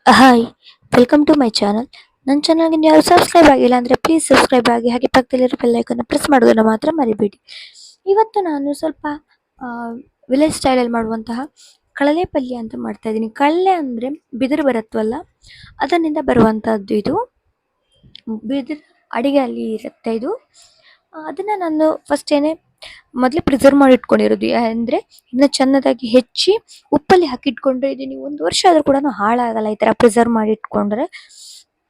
Hi, welcome to my channel. ನನ್ನ ಚಾನಲ್ಗೆ ನೀವು ಸಬ್ಸ್ಕ್ರೈಬ್ ಆಗಿಲ್ಲ ಅಂದರೆ ಪ್ಲೀಸ್ ಸಬ್ಸ್ಕ್ರೈಬ್ ಆಗಿ, ಹಾಗೆ ಪಕ್ಕದಲ್ಲಿರೋ ಬೆಲ್ ಐಕನ್ನ ಪ್ರೆಸ್ ಮಾಡೋದನ್ನು ಮಾತ್ರ ಮರಿಬೇಡಿ. ಇವತ್ತು ನಾನು ಸ್ವಲ್ಪ ವಿಲೇಜ್ ಸ್ಟೈಲಲ್ಲಿ ಮಾಡುವಂತಹ ಕಳಲೆ ಪಲ್ಯ ಅಂತ ಮಾಡ್ತಾ ಇದ್ದೀನಿ. ಕಳಲೆ ಅಂದರೆ ಬಿದಿರು ಬರುತ್ತವಲ್ಲ, ಅದರಿಂದ ಬರುವಂಥದ್ದು ಇದು. ಬಿದಿರು ಅಡಿಗೆಯಲ್ಲಿ ಇರುತ್ತೆ ಇದು. ಅದನ್ನು ನಾನು ಫಸ್ಟೇನೆ ಮೊದಲೇ ಪ್ರಿಸರ್ವ್ ಮಾಡಿ ಇಟ್ಕೊಂಡಿರೋದು. ಅಂದರೆ ಇದನ್ನ ಚೆನ್ನಾಗಿ ಹೆಚ್ಚಿ ಉಪ್ಪಲ್ಲಿ ಹಾಕಿಟ್ಕೊಂಡ್ರೆ ಇದು ನೀವು 1 ವರ್ಷ ಆದರೂ ಕೂಡ ಹಾಳಾಗಲ್ಲ. ಈ ಥರ ಪ್ರಿಸರ್ವ್ ಮಾಡಿ ಇಟ್ಕೊಂಡ್ರೆ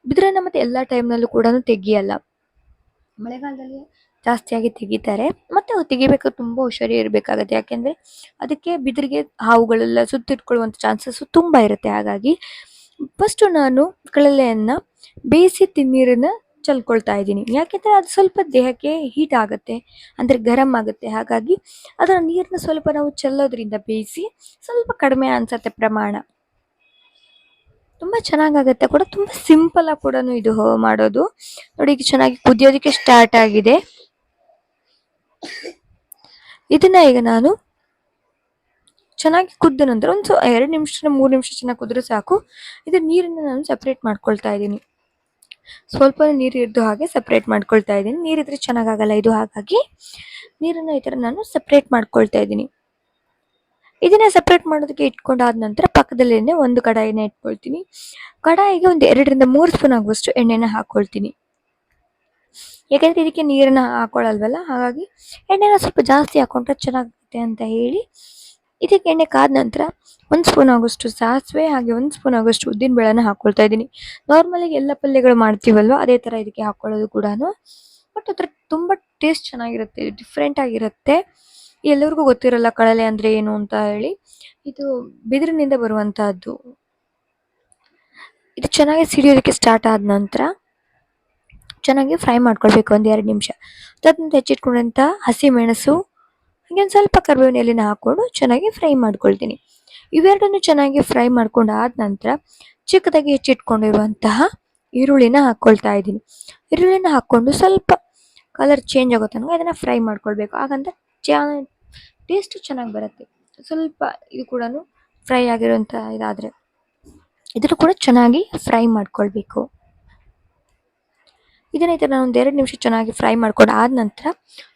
ಬಿದಿರನ್ನ ಮತ್ತೆ ಎಲ್ಲ ಟೈಮ್ನಲ್ಲೂ ಕೂಡ ತೆಗಿಯಲ್ಲ. ಮಳೆಗಾಲದಲ್ಲಿ ಜಾಸ್ತಿಯಾಗಿ ತೆಗಿತಾರೆ, ಮತ್ತು ಅವು ತೆಗಿಬೇಕು ತುಂಬ ಹುಷಾರಿ ಇರಬೇಕಾಗತ್ತೆ. ಯಾಕೆಂದರೆ ಅದಕ್ಕೆ ಬಿದಿರಿಗೆ ಹಾವುಗಳೆಲ್ಲ ಸುತ್ತಿಟ್ಕೊಳ್ಳುವಂಥ ಚಾನ್ಸಸ್ಸು ತುಂಬ ಇರುತ್ತೆ. ಹಾಗಾಗಿ ಫಸ್ಟು ನಾನು ಕಳಲೆಯನ್ನು ಬೇಯಿಸಿ ನೀರನ್ನು ಚೆಲ್ಕೊಳ್ತಾ ಇದ್ದೀನಿ. ಯಾಕೆಂದರೆ ಅದು ಸ್ವಲ್ಪ ದೇಹಕ್ಕೆ ಹೀಟ್ ಆಗುತ್ತೆ, ಅಂದರೆ ಗರಂ ಆಗುತ್ತೆ. ಹಾಗಾಗಿ ಅದರ ನೀರನ್ನ ಸ್ವಲ್ಪ ನಾವು ಚೆಲ್ಲೋದ್ರಿಂದ ಬೇಯಿಸಿ ಸ್ವಲ್ಪ ಕಡಿಮೆ ಅನಿಸುತ್ತೆ ಪ್ರಮಾಣ. ತುಂಬ ಚೆನ್ನಾಗಾಗುತ್ತೆ ಕೂಡ, ತುಂಬ ಸಿಂಪಲಾಗಿ ಕೂಡ ಇದು ಮಾಡೋದು. ನೋಡಿ, ಈಗ ಚೆನ್ನಾಗಿ ಕುದಿಯೋದಕ್ಕೆ ಸ್ಟಾರ್ಟ್ ಆಗಿದೆ. ಇದನ್ನ ಈಗ ನಾನು ಚೆನ್ನಾಗಿ ಕುದ್ದ ನಂತರ ಒಂದು 2 ನಿಮಿಷ 3 ನಿಮಿಷ ಚೆನ್ನಾಗಿ ಕುದ್ರೆ ಸಾಕು. ಇದು ನೀರನ್ನು ನಾನು ಸಪ್ರೇಟ್ ಮಾಡ್ಕೊಳ್ತಾ ಇದ್ದೀನಿ. ಸ್ವಲ್ಪ ನೀರು ಇದ್ದು ಹಾಗೆ ಸಪ್ರೇಟ್ ಮಾಡ್ಕೊಳ್ತಾ ಇದ್ದೀನಿ. ನೀರಿದ್ರೆ ಚೆನ್ನಾಗಾಗಲ್ಲ ಇದು, ಹಾಗಾಗಿ ನೀರನ್ನು ಈ ಥರ ನಾನು ಸಪ್ರೇಟ್ ಮಾಡ್ಕೊಳ್ತಾ ಇದ್ದೀನಿ. ಇದನ್ನ ಸಪ್ರೇಟ್ ಮಾಡೋದಕ್ಕೆ ಇಟ್ಕೊಂಡಾದ ನಂತರ ಪಕ್ಕದಲ್ಲೇ ಒಂದು ಕಡಾಯಿನ ಇಟ್ಕೊಳ್ತೀನಿ. ಕಡಾಯಿಗೆ ಒಂದು 2 ರಿಂದ 3 ಸ್ಪೂನ್ ಆಗುವಷ್ಟು ಎಣ್ಣೆನ ಹಾಕ್ಕೊಳ್ತೀನಿ. ಯಾಕೆಂದರೆ ಇದಕ್ಕೆ ನೀರನ್ನ ಹಾಕೊಳ್ಳಲ್ವಲ್ಲ, ಹಾಗಾಗಿ ಎಣ್ಣೆನ ಸ್ವಲ್ಪ ಜಾಸ್ತಿ ಹಾಕೊಂಡ್ರೆ ಚೆನ್ನಾಗುತ್ತೆ ಅಂತ ಹೇಳಿ ಇದಕ್ಕೆ ಎಣ್ಣೆ ಕಾದ ನಂತರ 1 ಸ್ಪೂನ್ ಆಗೋಷ್ಟು ಸಾಸಿವೆ, ಹಾಗೆ 1 ಸ್ಪೂನ್ ಆಗೋಷ್ಟು ಉದ್ದಿನ ಬೇಳೆನ ಹಾಕ್ಕೊಳ್ತಾ ಇದ್ದೀನಿ. ನಾರ್ಮಲಾಗಿ ಎಲ್ಲ ಪಲ್ಯಗಳು ಮಾಡ್ತೀವಲ್ವ, ಅದೇ ಥರ ಇದಕ್ಕೆ ಹಾಕ್ಕೊಳ್ಳೋದು ಕೂಡ. ಬಟ್ ಅದ್ರ ತುಂಬ ಟೇಸ್ಟ್ ಚೆನ್ನಾಗಿರುತ್ತೆ, ಡಿಫ್ರೆಂಟ್ ಆಗಿರುತ್ತೆ. ಎಲ್ಲರಿಗೂ ಗೊತ್ತಿರಲ್ಲ ಕಳಲೆ ಅಂದರೆ ಏನು ಅಂತ ಹೇಳಿ. ಇದು ಬಿದಿರಿನಿಂದ ಬರುವಂತಹದ್ದು. ಇದು ಚೆನ್ನಾಗಿ ಸಿಡಿಯೋದಕ್ಕೆ ಸ್ಟಾರ್ಟ್ ಆದ ನಂತರ ಚೆನ್ನಾಗಿ ಫ್ರೈ ಮಾಡ್ಕೊಳ್ಬೇಕು 1-2 ನಿಮಿಷ. ಅದಾದ್ಮೇಲೆ ಹೆಚ್ಚಿಟ್ಕೊಂಡಂಥ ಹಸಿ ಮೆಣಸು, ಹಾಗೆ ಒಂದು ಸ್ವಲ್ಪ ಕರಿಬೇವಿನ ಎಲೆನ ಹಾಕ್ಕೊಂಡು ಚೆನ್ನಾಗಿ ಫ್ರೈ ಮಾಡ್ಕೊಳ್ತೀನಿ. ಇವೆರಡನ್ನು ಚೆನ್ನಾಗಿ ಫ್ರೈ ಮಾಡ್ಕೊಂಡಾದ ನಂತರ ಚಿಕ್ಕದಾಗಿ ಹೆಚ್ಚಿಟ್ಕೊಂಡಿರುವಂತಹ ಈರುಳ್ಳಿನ ಹಾಕ್ಕೊಳ್ತಾ ಇದ್ದೀನಿ. ಈರುಳ್ಳಿನ ಹಾಕ್ಕೊಂಡು ಸ್ವಲ್ಪ ಕಲರ್ ಚೇಂಜ್ ಆಗೋ ತನಕ ಇದನ್ನು ಫ್ರೈ ಮಾಡ್ಕೊಳ್ಬೇಕು. ಹಾಗಂತ ಟೇಸ್ಟು ಚೆನ್ನಾಗಿ ಬರುತ್ತೆ. ಸ್ವಲ್ಪ ಇದು ಕೂಡ ಫ್ರೈ ಆಗಿರೋಂಥ ಇದಾದರೆ ಇದನ್ನು ಕೂಡ ಚೆನ್ನಾಗಿ ಫ್ರೈ ಮಾಡ್ಕೊಳ್ಬೇಕು. ಇದನ್ನ ಈ ಥರ ನಾನು 1-2 ನಿಮಿಷ ಚೆನ್ನಾಗಿ ಫ್ರೈ ಮಾಡ್ಕೊಂಡು ಆದ ನಂತರ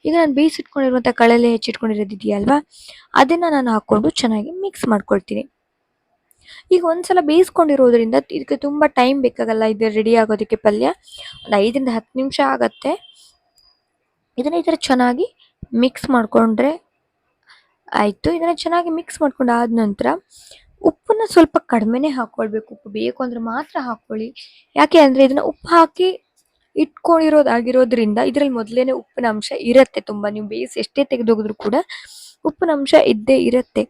ಈಗ ನಾನು ಬೇಯಿಸಿಟ್ಕೊಂಡಿರುವಂಥ ಕಳಲೆ ಹೆಚ್ಚಿಟ್ಕೊಂಡಿರೋದಿದೆಯಲ್ವಾ, ಅದನ್ನು ನಾನು ಹಾಕ್ಕೊಂಡು ಚೆನ್ನಾಗಿ ಮಿಕ್ಸ್ ಮಾಡ್ಕೊಳ್ತೀನಿ. ಈಗ ಒಂದ್ಸಲ ಬೇಯಿಸ್ಕೊಂಡಿರೋದ್ರಿಂದ ಇದಕ್ಕೆ ತುಂಬ ಟೈಮ್ ಬೇಕಾಗಲ್ಲ ಇದು ರೆಡಿ ಆಗೋದಕ್ಕೆ. ಪಲ್ಯ ಒಂದು 5-10 ನಿಮಿಷ ಆಗುತ್ತೆ. ಇದನ್ನ ಈ ಥರ ಚೆನ್ನಾಗಿ ಮಿಕ್ಸ್ ಮಾಡಿಕೊಂಡ್ರೆ ಆಯಿತು. ಇದನ್ನು ಚೆನ್ನಾಗಿ ಮಿಕ್ಸ್ ಮಾಡ್ಕೊಂಡು ಆದ ನಂತರ ಉಪ್ಪನ್ನ ಸ್ವಲ್ಪ ಕಡಿಮೆನೇ ಹಾಕ್ಕೊಳ್ಬೇಕು. ಉಪ್ಪು ಬೇಕು ಅಂದರೆ ಮಾತ್ರ ಹಾಕ್ಕೊಳ್ಳಿ. ಯಾಕೆ ಅಂದರೆ ಇದನ್ನು ಉಪ್ಪು ಹಾಕಿ ಇಟ್ಕೊಂಡಿರೋದಾಗಿರೋದ್ರಿಂದ ಇದರಲ್ಲಿ ಮೊದಲೇ ಉಪ್ಪಿನ ಅಂಶ ಇರುತ್ತೆ ತುಂಬ. ನೀವು ಬೇಯಿಸಿ ಎಷ್ಟೇ ತೆಗೆದೋಗಿದ್ರು ಕೂಡ ಉಪ್ಪಿನ ಅಂಶ ಇದ್ದೇ ಇರುತ್ತೆ.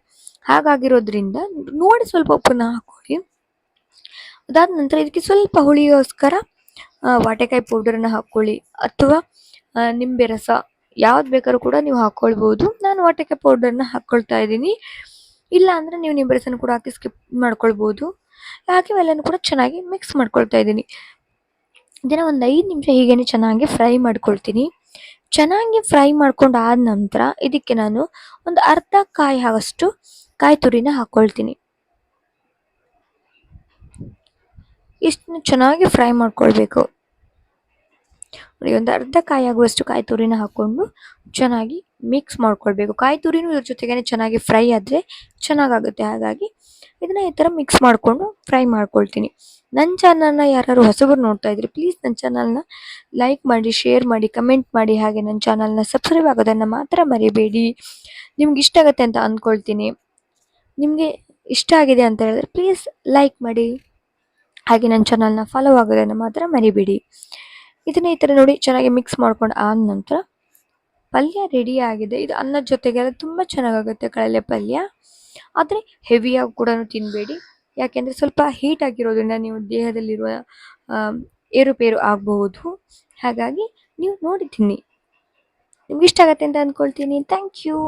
ಹಾಗಾಗಿರೋದ್ರಿಂದ ನೋಡಿ ಸ್ವಲ್ಪ ಉಪ್ಪನ್ನ ಹಾಕ್ಕೊಳ್ಳಿ. ಅದಾದ ನಂತರ ಇದಕ್ಕೆ ಸ್ವಲ್ಪ ಹುಳಿಗೋಸ್ಕರ ವಾಟೆಕಾಯಿ ಪೌಡರನ್ನು ಹಾಕ್ಕೊಳ್ಳಿ, ಅಥವಾ ನಿಂಬೆ ರಸ ಯಾವ್ದು ಬೇಕಾದ್ರೂ ಕೂಡ ನೀವು ಹಾಕ್ಕೊಳ್ಬೋದು. ನಾನು ವಾಟೆಕಾಯಿ ಪೌಡರ್ನ ಹಾಕ್ಕೊಳ್ತಾ ಇದ್ದೀನಿ. ಇಲ್ಲ ಅಂದರೆ ನೀವು ನಿಂಬೆ ರಸನ ಕೂಡ ಹಾಕಿ ಸ್ಕಿಪ್ ಮಾಡ್ಕೊಳ್ಬೋದು. ಹಾಕಿ ಎಲ್ಲನೂ ಕೂಡ ಚೆನ್ನಾಗಿ ಮಿಕ್ಸ್ ಮಾಡ್ಕೊಳ್ತಾ ಇದ್ದೀನಿ. ಇದನ್ನು ಒಂದು 5 ನಿಮಿಷ ಹೀಗೇ ಚೆನ್ನಾಗಿ ಫ್ರೈ ಮಾಡ್ಕೊಳ್ತೀನಿ. ಚೆನ್ನಾಗಿ ಫ್ರೈ ಮಾಡ್ಕೊಂಡು ಆದ ನಂತರ ಇದಕ್ಕೆ ನಾನು ಒಂದು ಅರ್ಧ ಕಾಯಿ ಆಗೋಷ್ಟು ಕಾಯಿ ತುರಿನ ಹಾಕ್ಕೊಳ್ತೀನಿ. ಇಷ್ಟನ್ನು ಚೆನ್ನಾಗಿ ಫ್ರೈ ಮಾಡ್ಕೊಳ್ಬೇಕು. ನೋಡಿ, ಒಂದು ಅರ್ಧ ಕಾಯಿ ಆಗುವಷ್ಟು ಕಾಯಿ ತುರಿನ ಹಾಕ್ಕೊಂಡು ಚೆನ್ನಾಗಿ ಮಿಕ್ಸ್ ಮಾಡ್ಕೊಳ್ಬೇಕು. ಕಾಯಿ ತುರಿನೂ ಇದ್ರ ಜೊತೆಗೇ ಚೆನ್ನಾಗಿ ಫ್ರೈ ಆದರೆ ಚೆನ್ನಾಗಾಗುತ್ತೆ. ಹಾಗಾಗಿ ಇದನ್ನು ಈ ಥರ ಮಿಕ್ಸ್ ಮಾಡಿಕೊಂಡು ಫ್ರೈ ಮಾಡ್ಕೊಳ್ತೀನಿ. ನನ್ನ ಚಾನಲ್ನ ಯಾರು ಹೊಸಬರು ನೋಡ್ತಾ ಇದ್ರಿ, ಪ್ಲೀಸ್ ನನ್ನ ಚಾನಲ್ನ ಲೈಕ್ ಮಾಡಿ, ಶೇರ್ ಮಾಡಿ, ಕಮೆಂಟ್ ಮಾಡಿ, ಹಾಗೆ ನನ್ನ ಚಾನಲ್ನ ಸಬ್ಸ್ಕ್ರೈಬ್ ಆಗೋದನ್ನು ಮಾತ್ರ ಮರಿಬೇಡಿ. ನಿಮ್ಗೆ ಇಷ್ಟ ಆಗುತ್ತೆ ಅಂತ ಅಂದ್ಕೊಳ್ತೀನಿ. ನಿಮಗೆ ಇಷ್ಟ ಆಗಿದೆ ಅಂತ ಹೇಳಿದ್ರೆ ಪ್ಲೀಸ್ ಲೈಕ್ ಮಾಡಿ, ಹಾಗೆ ನನ್ನ ಚಾನಲ್ನ ಫಾಲೋ ಆಗೋದನ್ನು ಮಾತ್ರ ಮರಿಬೇಡಿ. ಇದನ್ನ ಈ ಥರ ನೋಡಿ ಚೆನ್ನಾಗಿ ಮಿಕ್ಸ್ ಮಾಡ್ಕೊಂಡು ಆದ ನಂತರ ಪಲ್ಯ ರೆಡಿ ಆಗಿದೆ. ಇದು ಅನ್ನದ ಜೊತೆಗೆಲ್ಲ ತುಂಬ ಚೆನ್ನಾಗಾಗುತ್ತೆ ಕಳಲೆ ಪಲ್ಯ. ಆದರೆ ಹೆವಿಯಾಗಿ ಕೂಡ ತಿನ್ನಬೇಡಿ, ಯಾಕೆಂದರೆ ಸ್ವಲ್ಪ ಹೀಟ್ ಆಗಿರೋದ್ರಿಂದ ನೀವು ದೇಹದಲ್ಲಿರುವ ಏರುಪೇರು ಆಗಬಹುದು. ಹಾಗಾಗಿ ನೀವು ನೋಡಿ ತಿನ್ನಿ. ನಿಮ್ಗೆ ಇಷ್ಟ ಆಗುತ್ತೆ ಅಂತ ಅಂದ್ಕೊಳ್ತೀನಿ. Thank you.